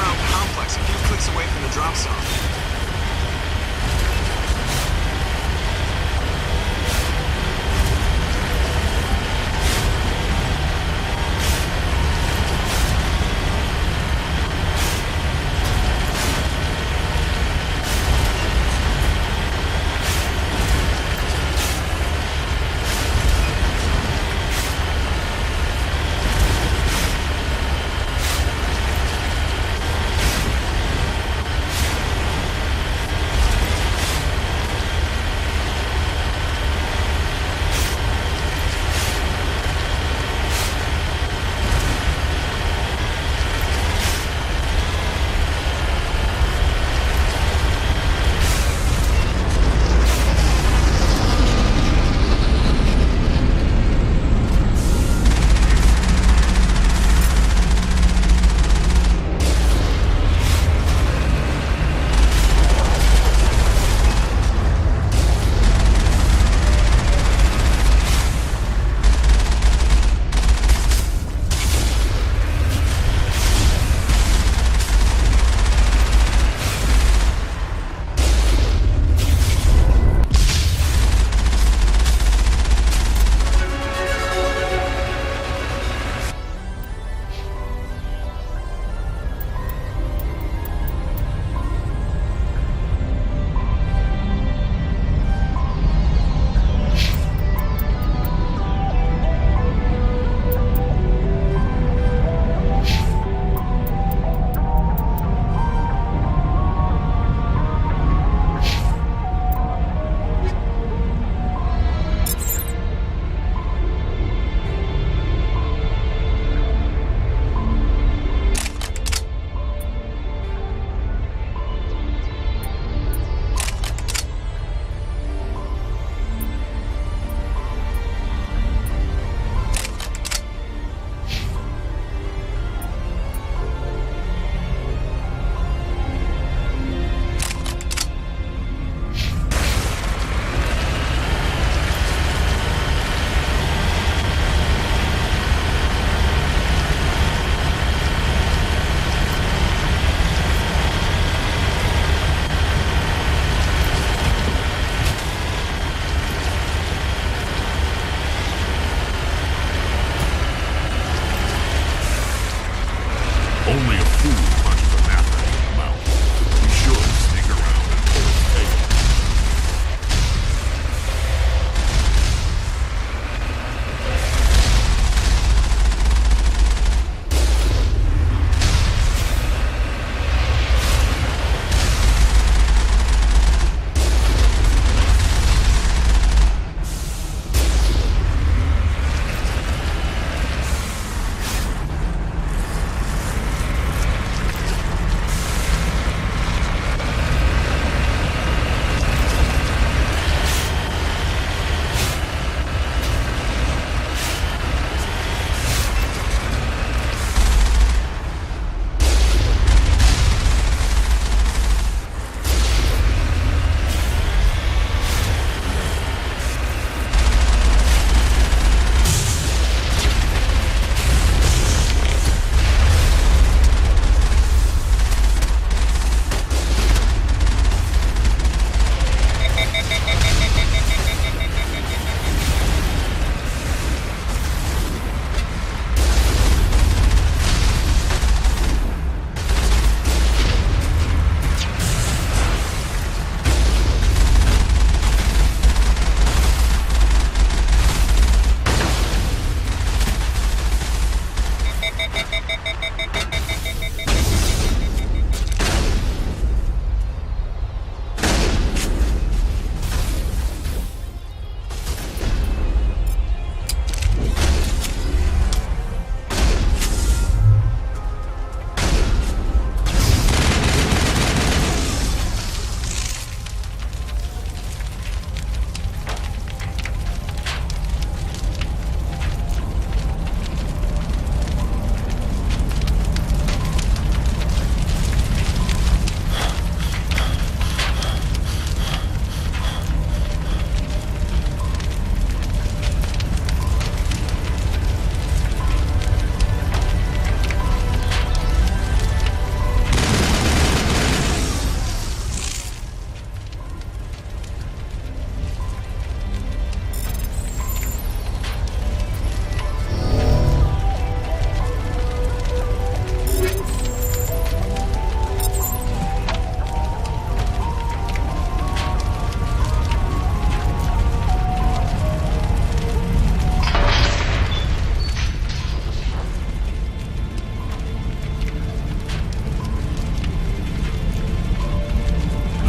underground complex a few clicks away from the drop zone.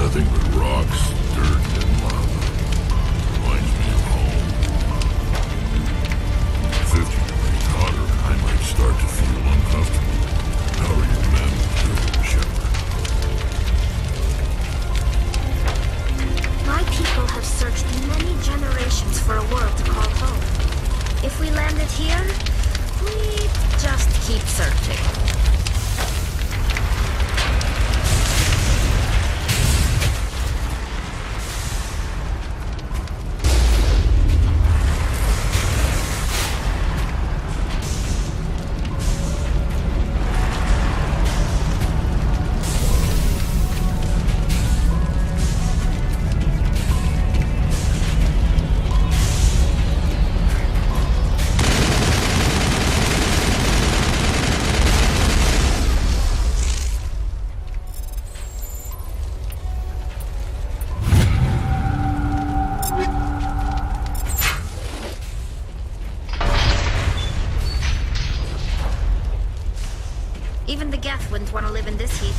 Nothing but rocks, dirt, and lava. Reminds me of home. 50 degrees hotter, I might start to feel uncomfortable. How are your men doing, Shepard? My people have searched many generations for a world to call home. If we landed here, we just keep searching. Even the Geth wouldn't want to live in this heat.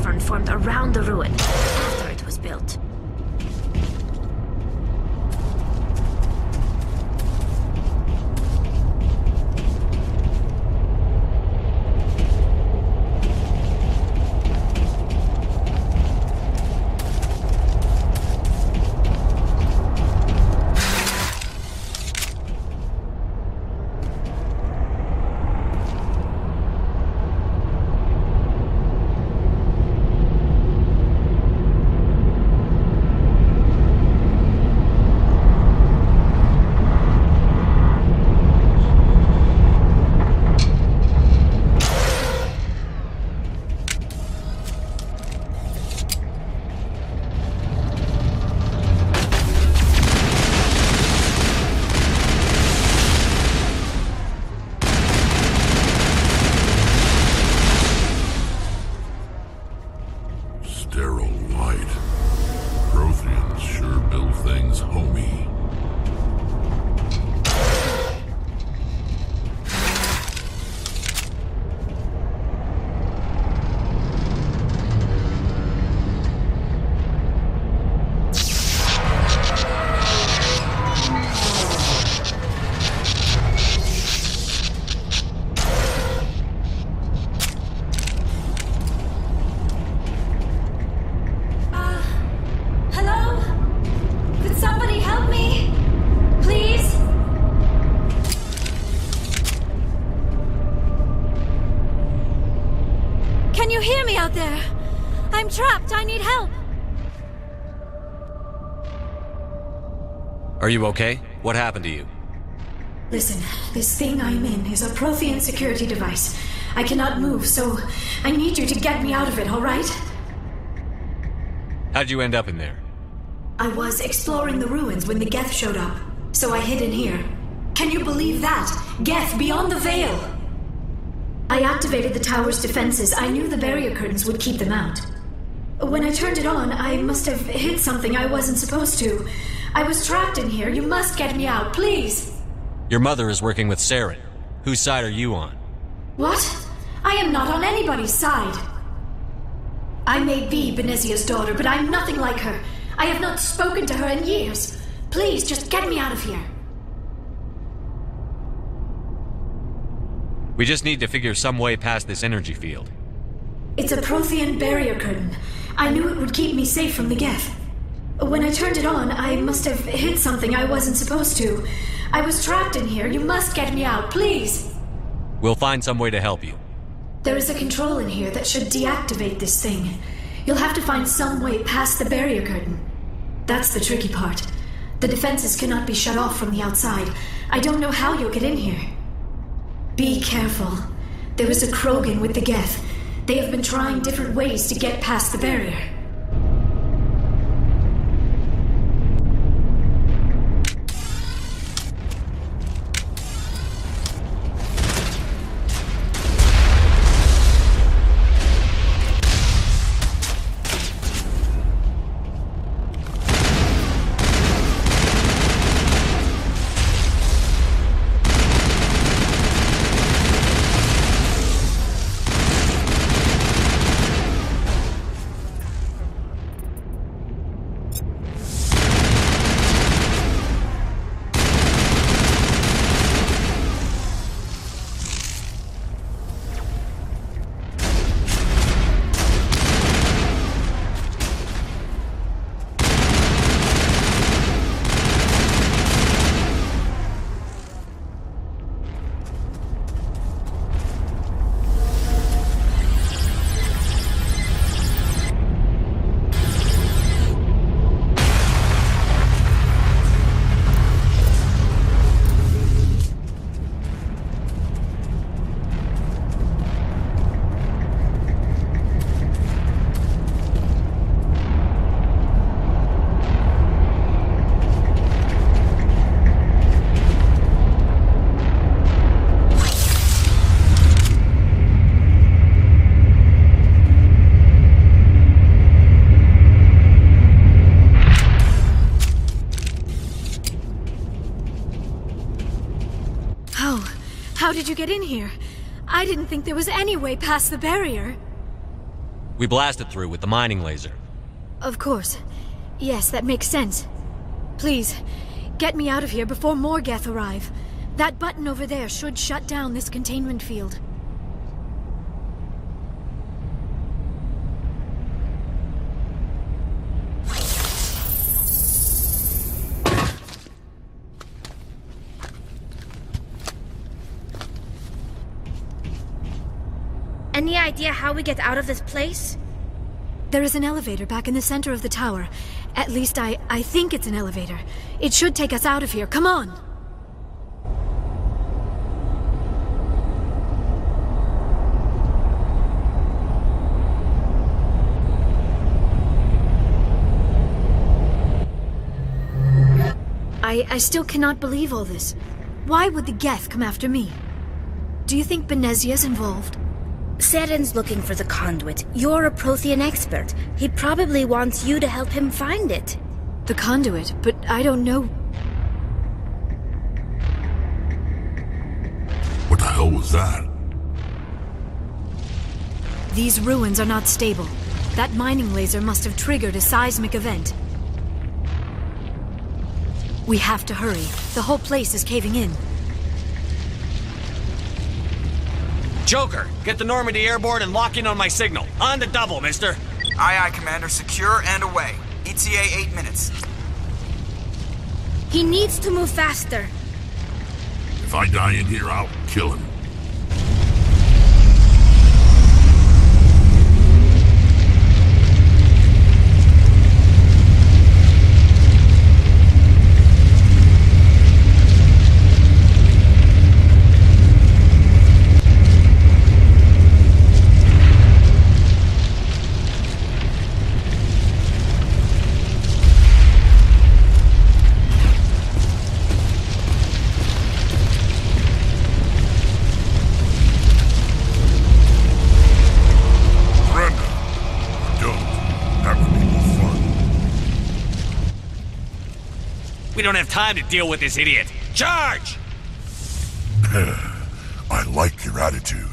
cavern formed around the ruin after it was built. Sterile light. Protheans sure build things homey. Hello? Could somebody help me? Please? Can you hear me out there? I'm trapped. I need help. Are you okay? What happened to you? Listen, this thing I'm in is a Prothean security device. I cannot move, so I need you to get me out of it, all right? How'd you end up in there? I was exploring the ruins when the Geth showed up, so I hid in here. Can you believe that? Geth beyond the veil! I activated the tower's defenses. I knew the barrier curtains would keep them out. When I turned it on, I must have hit something I wasn't supposed to. I was trapped in here. You must get me out, please! Your mother is working with Saren. Whose side are you on? What? I am not on anybody's side. I may be Benezia's daughter, but I'm nothing like her. I have not spoken to her in years. Please, just get me out of here. We just need to figure some way past this energy field. It's a Prothean barrier curtain. I knew it would keep me safe from the Geth. When I turned it on, I must have hit something I wasn't supposed to. I was trapped in here. You must get me out, please. We'll find some way to help you. There is a control in here that should deactivate this thing. You'll have to find some way past the barrier curtain. That's the tricky part. The defenses cannot be shut off from the outside. I don't know how you'll get in here. Be careful. There is a Krogan with the Geth. They have been trying different ways to get past the barrier. How did you get in here? I didn't think there was any way past the barrier. We blasted through with the mining laser. Of course. Yes, that makes sense. Please, get me out of here before more Geth arrive. That button over there should shut down this containment field. Any idea how we get out of this place? There is an elevator back in the center of the tower. At least I think it's an elevator. It should take us out of here. Come on! I still cannot believe all this. Why would the Geth come after me? Do you think Benezia's involved? Seren's looking for the conduit. You're a Prothean expert. He probably wants you to help him find it. The conduit? But I don't know... What the hell was that? These ruins are not stable. That mining laser must have triggered a seismic event. We have to hurry. The whole place is caving in. Joker, get the Normandy airborne and lock in on my signal. On the double, mister. Aye, aye, Commander. Secure and away. ETA 8 minutes. He needs to move faster. If I die in here, I'll kill him. We don't have time to deal with this idiot. Charge! I like your attitude.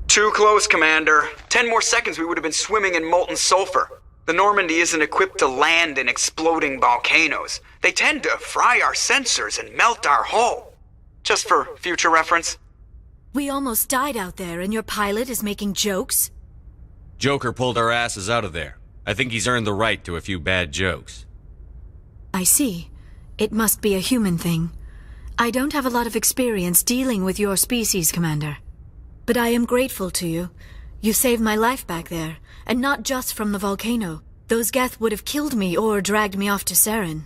Too close, Commander. 10 more seconds we would have been swimming in molten sulfur. The Normandy isn't equipped to land in exploding volcanoes. They tend to fry our sensors and melt our hull. Just for future reference. We almost died out there, and your pilot is making jokes? Joker pulled our asses out of there. I think he's earned the right to a few bad jokes. I see. It must be a human thing. I don't have a lot of experience dealing with your species, Commander. But I am grateful to you. You saved my life back there, and not just from the volcano. Those Geth would have killed me or dragged me off to Saren.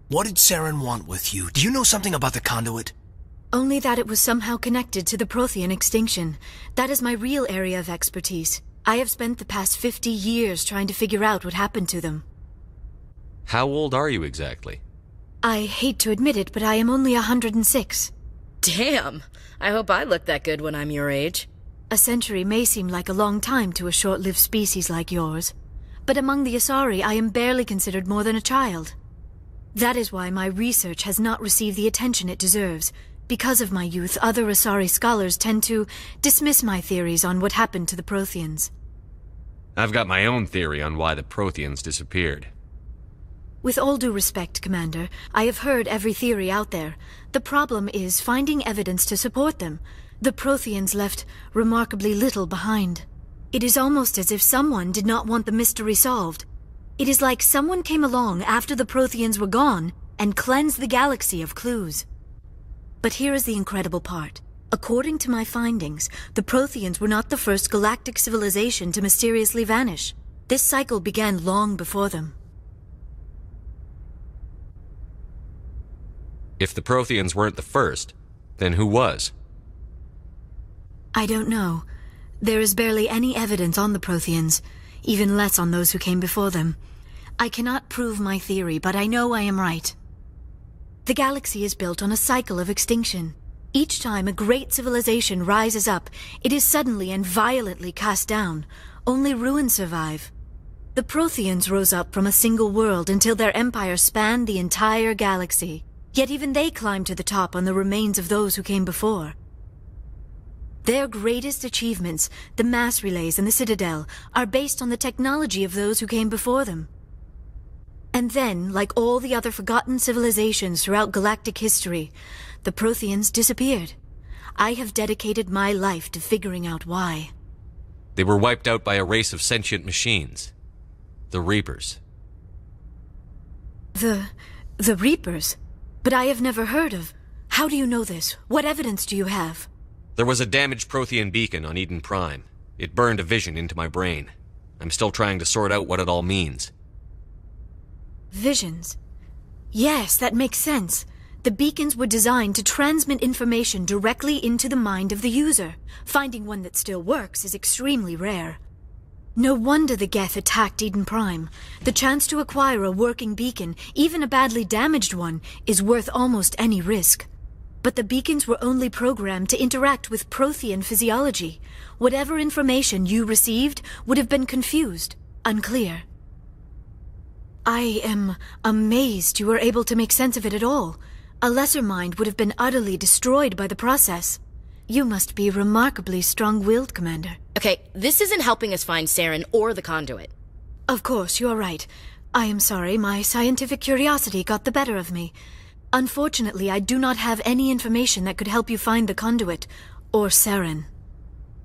What did Saren want with you? Do you know something about the conduit? Only that it was somehow connected to the Prothean extinction. That is my real area of expertise. I have spent the past 50 years trying to figure out what happened to them. How old are you exactly? I hate to admit it, but I am only 106. Damn! I hope I look that good when I'm your age. A century may seem like a long time to a short-lived species like yours. But among the Asari, I am barely considered more than a child. That is why my research has not received the attention it deserves. Because of my youth, other Asari scholars tend to dismiss my theories on what happened to the Protheans. I've got my own theory on why the Protheans disappeared. With all due respect, Commander, I have heard every theory out there. The problem is finding evidence to support them. The Protheans left remarkably little behind. It is almost as if someone did not want the mystery solved. It is like someone came along after the Protheans were gone and cleansed the galaxy of clues. But here is the incredible part. According to my findings, the Protheans were not the first galactic civilization to mysteriously vanish. This cycle began long before them. If the Protheans weren't the first, then who was? I don't know. There is barely any evidence on the Protheans, even less on those who came before them. I cannot prove my theory, but I know I am right. The galaxy is built on a cycle of extinction. Each time a great civilization rises up, it is suddenly and violently cast down. Only ruins survive. The Protheans rose up from a single world until their empire spanned the entire galaxy. Yet even they climbed to the top on the remains of those who came before. Their greatest achievements, the mass relays and the Citadel, are based on the technology of those who came before them. And then, like all the other forgotten civilizations throughout galactic history, the Protheans disappeared. I have dedicated my life to figuring out why. They were wiped out by a race of sentient machines. The Reapers. The Reapers? But I have never heard of. How do you know this? What evidence do you have? There was a damaged Prothean beacon on Eden Prime. It burned a vision into my brain. I'm still trying to sort out what it all means. Visions. Yes, that makes sense. The beacons were designed to transmit information directly into the mind of the user. Finding one that still works is extremely rare. No wonder the Geth attacked Eden Prime. The chance to acquire a working beacon, even a badly damaged one, is worth almost any risk. But the beacons were only programmed to interact with Prothean physiology. Whatever information you received would have been confused, unclear. I am amazed you were able to make sense of it at all. A lesser mind would have been utterly destroyed by the process. You must be remarkably strong-willed, Commander. Okay, this isn't helping us find Saren or the conduit. Of course, you are right. I am sorry, my scientific curiosity got the better of me. Unfortunately, I do not have any information that could help you find the conduit, or Saren.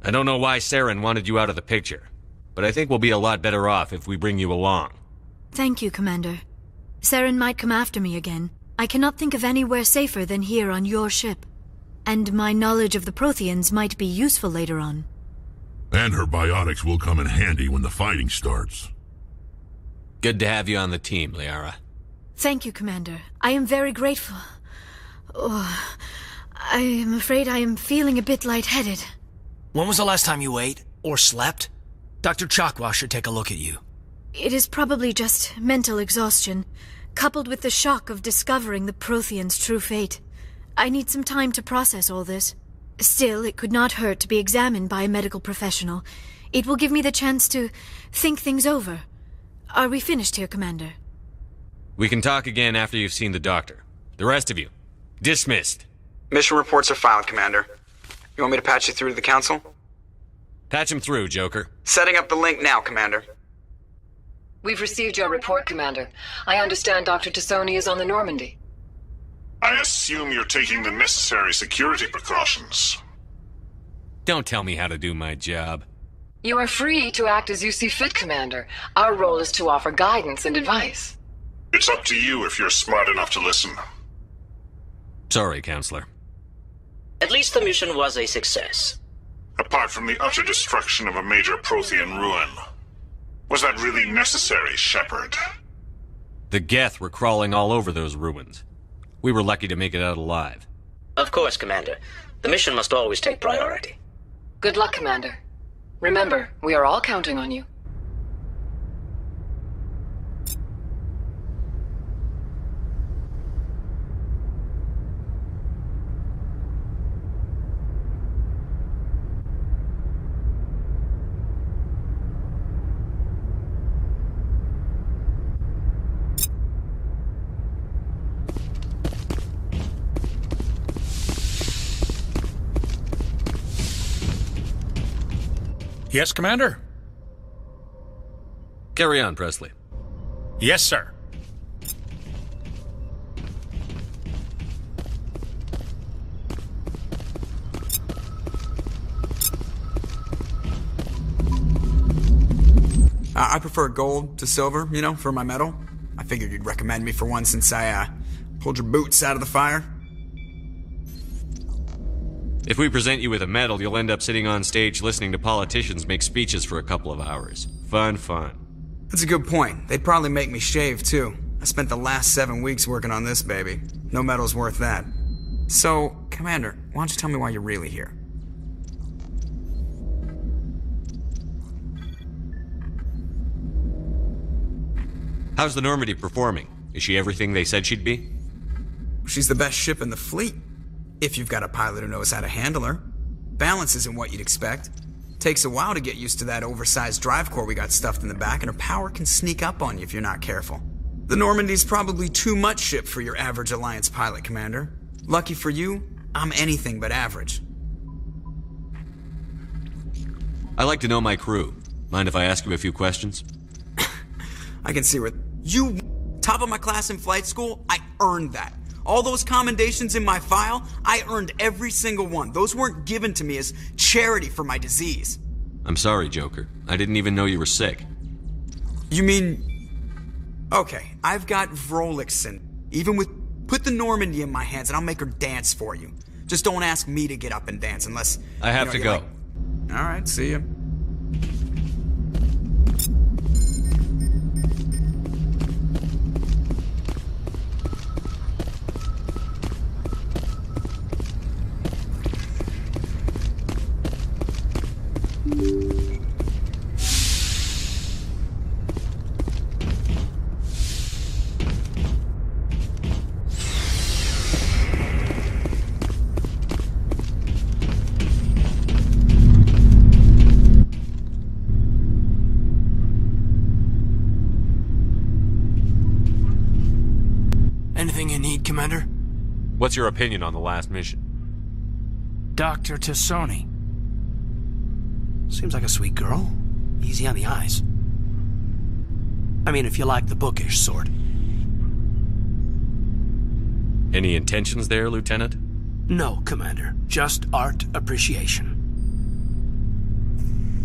I don't know why Saren wanted you out of the picture, but I think we'll be a lot better off if we bring you along. Thank you, Commander. Saren might come after me again. I cannot think of anywhere safer than here on your ship. And my knowledge of the Protheans might be useful later on. And her biotics will come in handy when the fighting starts. Good to have you on the team, Liara. Thank you, Commander. I am very grateful. Oh, I am afraid I am feeling a bit lightheaded. When was the last time you ate? Or slept? Dr. Chakwa should take a look at you. It is probably just mental exhaustion, coupled with the shock of discovering the Protheans' true fate. I need some time to process all this. Still, it could not hurt to be examined by a medical professional. It will give me the chance to think things over. Are we finished here, Commander? We can talk again after you've seen the doctor. The rest of you, dismissed. Mission reports are filed, Commander. You want me to patch you through to the Council? Patch him through, Joker. Setting up the link now, Commander. We've received your report, Commander. I understand Dr. Tassoni is on the Normandy. I assume you're taking the necessary security precautions. Don't tell me how to do my job. You are free to act as you see fit, Commander. Our role is to offer guidance and advice. It's up to you if you're smart enough to listen. Sorry, Counselor. At least the mission was a success. Apart from the utter destruction of a major Prothean ruin, was that really necessary, Shepard? The Geth were crawling all over those ruins. We were lucky to make it out alive. Of course, Commander. The mission must always take priority. Good luck, Commander. Remember, we are all counting on you. Yes, Commander? Carry on, Presley. Yes, sir. I prefer gold to silver, for my medal. I figured you'd recommend me for one since I, pulled your boots out of the fire. If we present you with a medal, you'll end up sitting on stage listening to politicians make speeches for a couple of hours. Fun. That's a good point. They'd probably make me shave, too. I spent the last 7 weeks working on this baby. No medal's worth that. So, Commander, why don't you tell me why you're really here? How's the Normandy performing? Is she everything they said she'd be? She's the best ship in the fleet. If you've got a pilot who knows how to handle her. Balance isn't what you'd expect. Takes a while to get used to that oversized drive core we got stuffed in the back, and her power can sneak up on you if you're not careful. The Normandy's probably too much ship for your average Alliance pilot, Commander. Lucky for you, I'm anything but average. I like to know my crew. Mind if I ask you a few questions? I can see where you top of my class in flight school, I earned that. All those commendations in my file, I earned every single one. Those weren't given to me as charity for my disease. I'm sorry, Joker. I didn't even know you were sick. You mean... Okay, I've got Vrolixen. Even with... Put the Normandy in my hands and I'll make her dance for you. Just don't ask me to get up and dance unless... I have to go. Alright, see ya. Anything you need, Commander? What's your opinion on the last mission? Dr. Tassoni. Seems like a sweet girl. Easy on the eyes. I mean, if you like the bookish sort. Any intentions there, Lieutenant? No, Commander. Just art appreciation.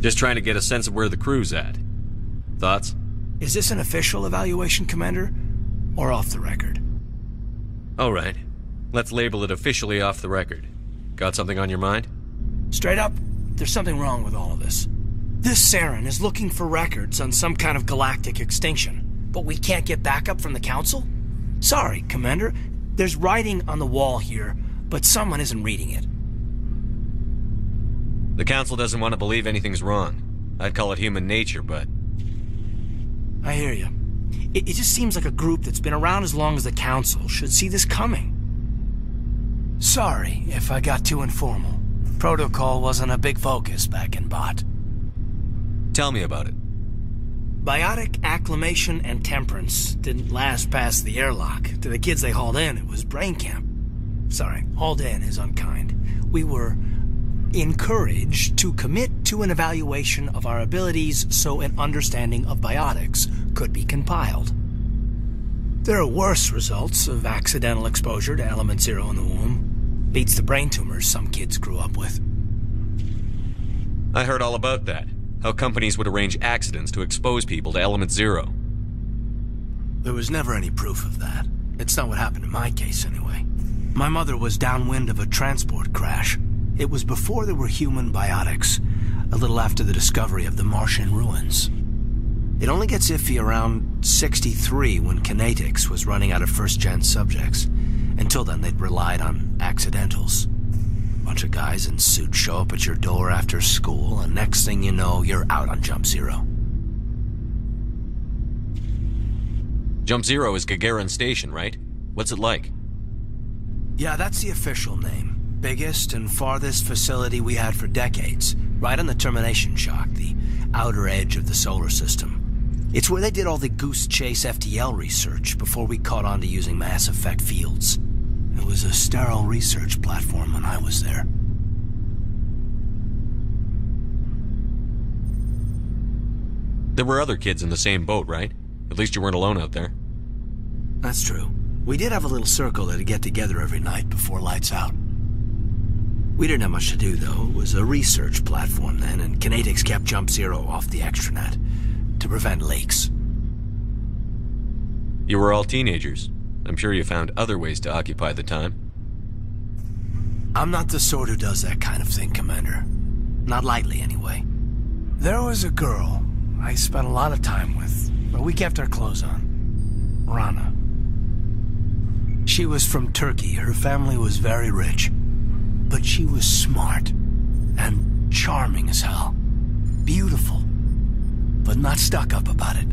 Just trying to get a sense of where the crew's at. Thoughts? Is this an official evaluation, Commander? Or off the record? All right. Let's label it officially off the record. Got something on your mind? Straight up, there's something wrong with all of this. This Saren is looking for records on some kind of galactic extinction, but we can't get backup from the Council? Sorry, Commander. There's writing on the wall here, but someone isn't reading it. The Council doesn't want to believe anything's wrong. I'd call it human nature, but... I hear you. It just seems like a group that's been around as long as the Council should see this coming. Sorry if I got too informal. Protocol wasn't a big focus back in Bot. Tell me about it. Biotic acclimation and temperance didn't last past the airlock. To the kids they hauled in, it was brain camp. Sorry, hauled in is unkind. We were encouraged to commit to an evaluation of our abilities so an understanding of biotics could be compiled. There are worse results of accidental exposure to element 0 in the womb. Beats the brain tumors some kids grew up with. I heard all about that. How companies would arrange accidents to expose people to element 0. There was never any proof of that. It's not what happened in my case, anyway. My mother was downwind of a transport crash. It was before there were human biotics, a little after the discovery of the Martian ruins. It only gets iffy around 63 when Kinetics was running out of first-gen subjects. Until then, they'd relied on accidentals. Bunch of guys in suits show up at your door after school, and next thing you know, you're out on Jump Zero. Jump Zero is Gagarin Station, right? What's it like? Yeah, that's the official name. Biggest and farthest facility we had for decades. Right on the termination shock, the outer edge of the solar system. It's where they did all the Goose Chase FTL research before we caught on to using mass effect fields. It was a sterile research platform when I was there. There were other kids in the same boat, right? At least you weren't alone out there. That's true. We did have a little circle that'd get together every night before lights out. We didn't have much to do, though. It was a research platform then, and Kinetics kept Jump Zero off the extranet to prevent leaks. You were all teenagers. I'm sure you found other ways to occupy the time. I'm not the sort who does that kind of thing, Commander. Not lightly, anyway. There was a girl I spent a lot of time with, but we kept our clothes on. Rana. She was from Turkey. Her family was very rich. But she was smart and charming as hell. Beautiful, but not stuck up about it.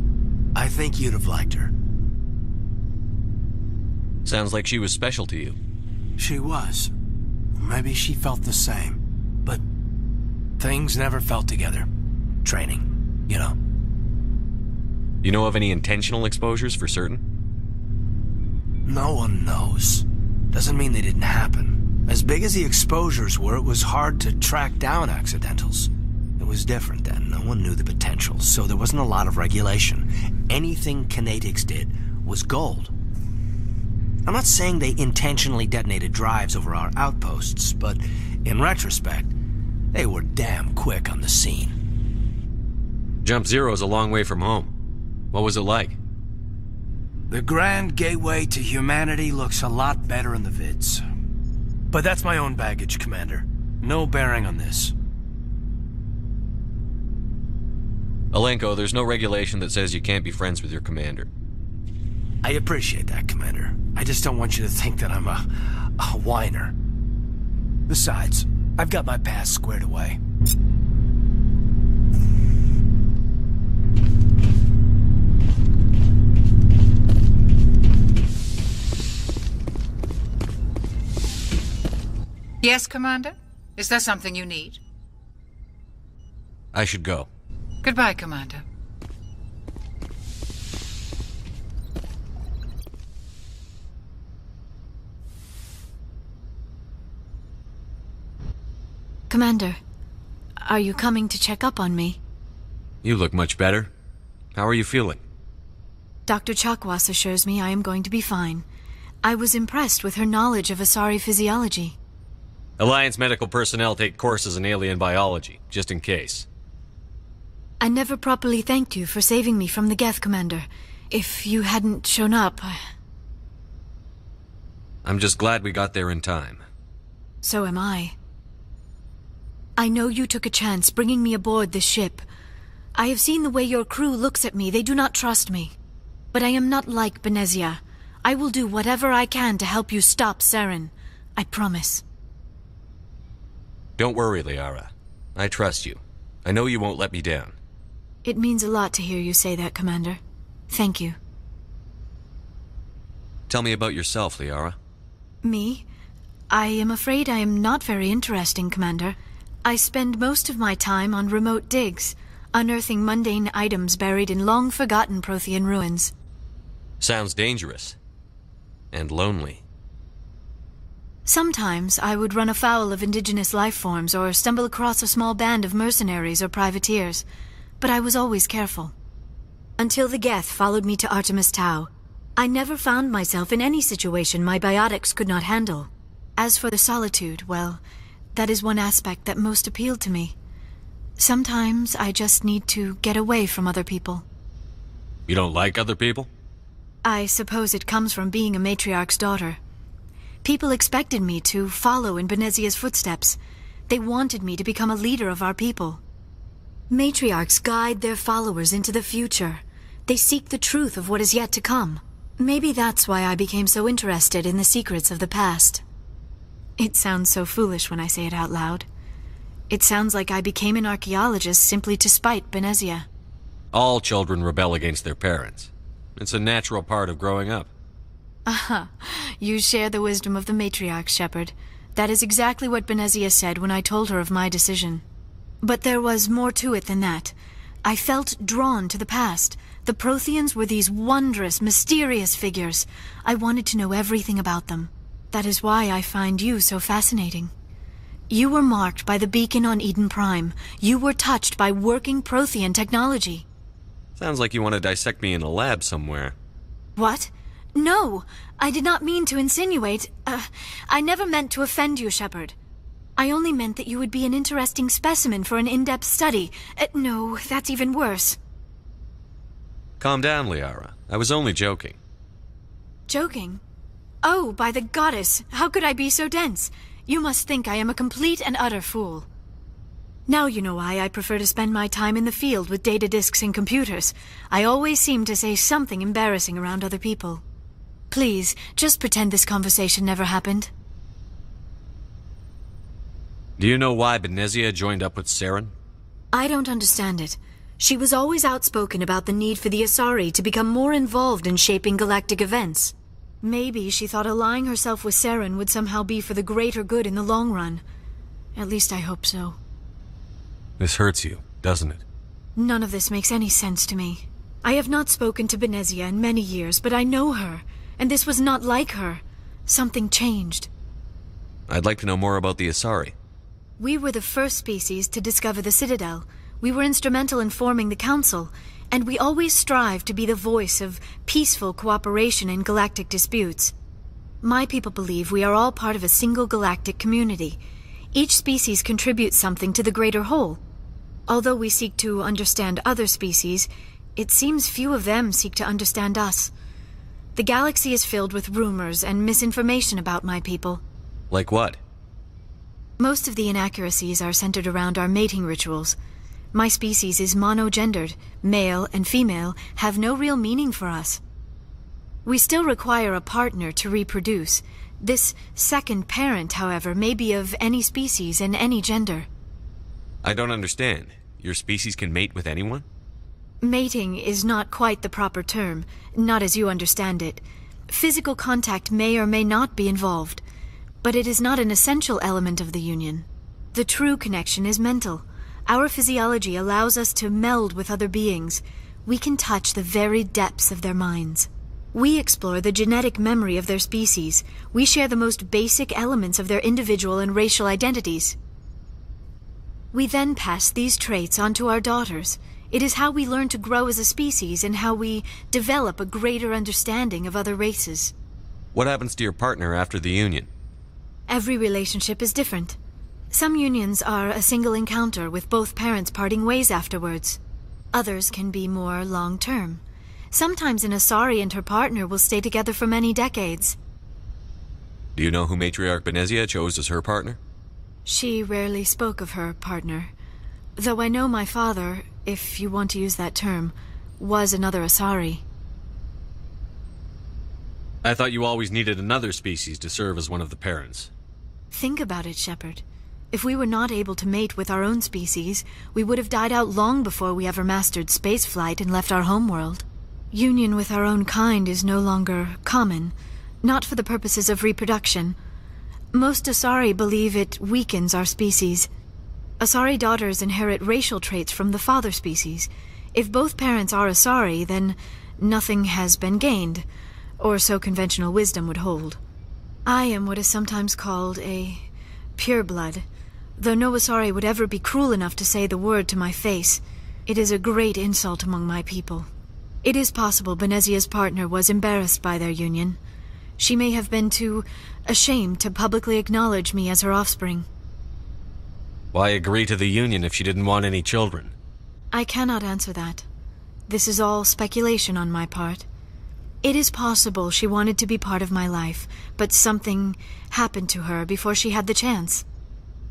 I think you'd have liked her. Sounds like she was special to you. She was. Maybe she felt the same. But things never felt together. Training, you know. You know of any intentional exposures for certain? No one knows. Doesn't mean they didn't happen. As big as the exposures were, it was hard to track down accidentals. It was different then. No one knew the potential, so there wasn't a lot of regulation. Anything Kinetics did was gold. I'm not saying they intentionally detonated drives over our outposts, but in retrospect, they were damn quick on the scene. Jump Zero's a long way from home. What was it like? The grand gateway to humanity looks a lot better in the vids. But that's my own baggage, Commander. No bearing on this. Alenko, there's no regulation that says you can't be friends with your commander. I appreciate that, Commander. I just don't want you to think that I'm a whiner. Besides, I've got my past squared away. Yes, Commander? Is there something you need? I should go. Goodbye, Commander. Commander, are you coming to check up on me? You look much better. How are you feeling? Dr. Chakwas assures me I am going to be fine. I was impressed with her knowledge of Asari physiology. Alliance medical personnel take courses in alien biology, just in case. I never properly thanked you for saving me from the Geth, Commander. If you hadn't shown up, I'm just glad we got there in time. So am I. I know you took a chance bringing me aboard this ship. I have seen the way your crew looks at me. They do not trust me. But I am not like Benezia. I will do whatever I can to help you stop Saren. I promise. Don't worry, Liara. I trust you. I know you won't let me down. It means a lot to hear you say that, Commander. Thank you. Tell me about yourself, Liara. Me? I am afraid I am not very interesting, Commander. I spend most of my time on remote digs, unearthing mundane items buried in long-forgotten Prothean ruins. Sounds dangerous. And lonely. Sometimes I would run afoul of indigenous life forms or stumble across a small band of mercenaries or privateers, but I was always careful. Until the Geth followed me to Artemis Tau, I never found myself in any situation my biotics could not handle. As for the solitude, well, that is one aspect that most appealed to me. Sometimes I just need to get away from other people. You don't like other people? I suppose it comes from being a matriarch's daughter. People expected me to follow in Benezia's footsteps. They wanted me to become a leader of our people. Matriarchs guide their followers into the future. They seek the truth of what is yet to come. Maybe that's why I became so interested in the secrets of the past. It sounds so foolish when I say it out loud. It sounds like I became an archaeologist simply to spite Benezia. All children rebel against their parents. It's a natural part of growing up. Aha, you share the wisdom of the matriarch, Shepard. That is exactly what Benezia said when I told her of my decision. But there was more to it than that. I felt drawn to the past. The Protheans were these wondrous, mysterious figures. I wanted to know everything about them. That is why I find you so fascinating. You were marked by the beacon on Eden Prime. You were touched by working Prothean technology. Sounds like you want to dissect me in a lab somewhere. What? No, I did not mean to insinuate. I never meant to offend you, Shepard. I only meant that you would be an interesting specimen for an in-depth study. No, that's even worse. Calm down, Liara. I was only joking. Joking? Oh, by the goddess, how could I be so dense? You must think I am a complete and utter fool. Now you know why I prefer to spend my time in the field with data disks and computers. I always seem to say something embarrassing around other people. Please, just pretend this conversation never happened. Do you know why Benezia joined up with Saren? I don't understand it. She was always outspoken about the need for the Asari to become more involved in shaping galactic events. Maybe she thought allying herself with Saren would somehow be for the greater good in the long run. At least I hope so. This hurts you, doesn't it? None of this makes any sense to me. I have not spoken to Benezia in many years, but I know her, and this was not like her. Something changed. I'd like to know more about the Asari. We were the first species to discover the Citadel. We were instrumental in forming the Council, and we always strive to be the voice of peaceful cooperation in galactic disputes. My people believe we are all part of a single galactic community. Each species contributes something to the greater whole. Although we seek to understand other species, it seems few of them seek to understand us. The galaxy is filled with rumors and misinformation about my people. Like what? Most of the inaccuracies are centered around our mating rituals. My species is monogendered. Male and female have no real meaning for us. We still require a partner to reproduce. This second parent, however, may be of any species and any gender. I don't understand. Your species can mate with anyone? Mating is not quite the proper term, not as you understand it. Physical contact may or may not be involved, but it is not an essential element of the union. The true connection is mental. Our physiology allows us to meld with other beings. We can touch the very depths of their minds. We explore the genetic memory of their species. We share the most basic elements of their individual and racial identities. We then pass these traits on to our daughters. It is how we learn to grow as a species and how we develop a greater understanding of other races. What happens to your partner after the union? Every relationship is different. Some unions are a single encounter with both parents parting ways afterwards. Others can be more long-term. Sometimes an Asari and her partner will stay together for many decades. Do you know who Matriarch Benezia chose as her partner? She rarely spoke of her partner. Though I know my father, if you want to use that term, was another Asari. I thought you always needed another species to serve as one of the parents. Think about it, Shepard. If we were not able to mate with our own species, we would have died out long before we ever mastered spaceflight and left our homeworld. Union with our own kind is no longer common, not for the purposes of reproduction. Most Asari believe it weakens our species. Asari daughters inherit racial traits from the father species. If both parents are Asari, then nothing has been gained, or so conventional wisdom would hold. I am what is sometimes called a pureblood, though no Asari would ever be cruel enough to say the word to my face. It is a great insult among my people. It is possible Benezia's partner was embarrassed by their union. She may have been too ashamed to publicly acknowledge me as her offspring. Why agree to the union if she didn't want any children? I cannot answer that. This is all speculation on my part. It is possible she wanted to be part of my life, but something happened to her before she had the chance.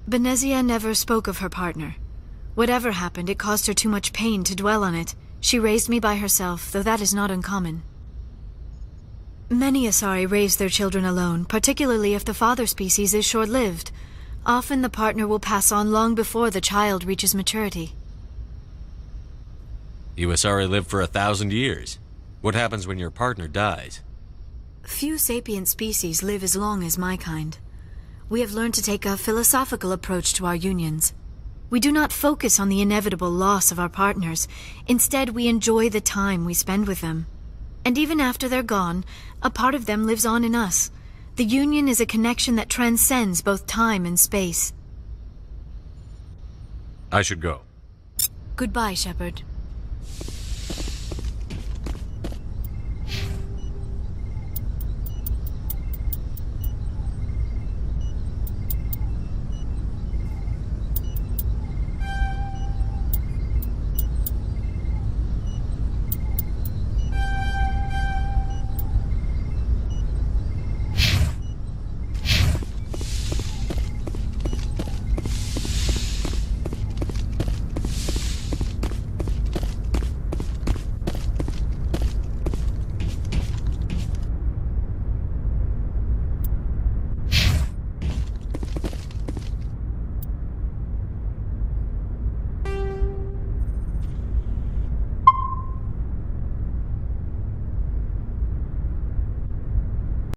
Benezia never spoke of her partner. Whatever happened, it caused her too much pain to dwell on it. She raised me by herself, though that is not uncommon. Many Asari raise their children alone, particularly if the father species is short-lived. Often the partner will pass on long before the child reaches maturity. You Asari live for 1,000 years. What happens when your partner dies? Few sapient species live as long as my kind. We have learned to take a philosophical approach to our unions. We do not focus on the inevitable loss of our partners. Instead, we enjoy the time we spend with them. And even after they're gone, a part of them lives on in us. The union is a connection that transcends both time and space. I should go. Goodbye, Shepard.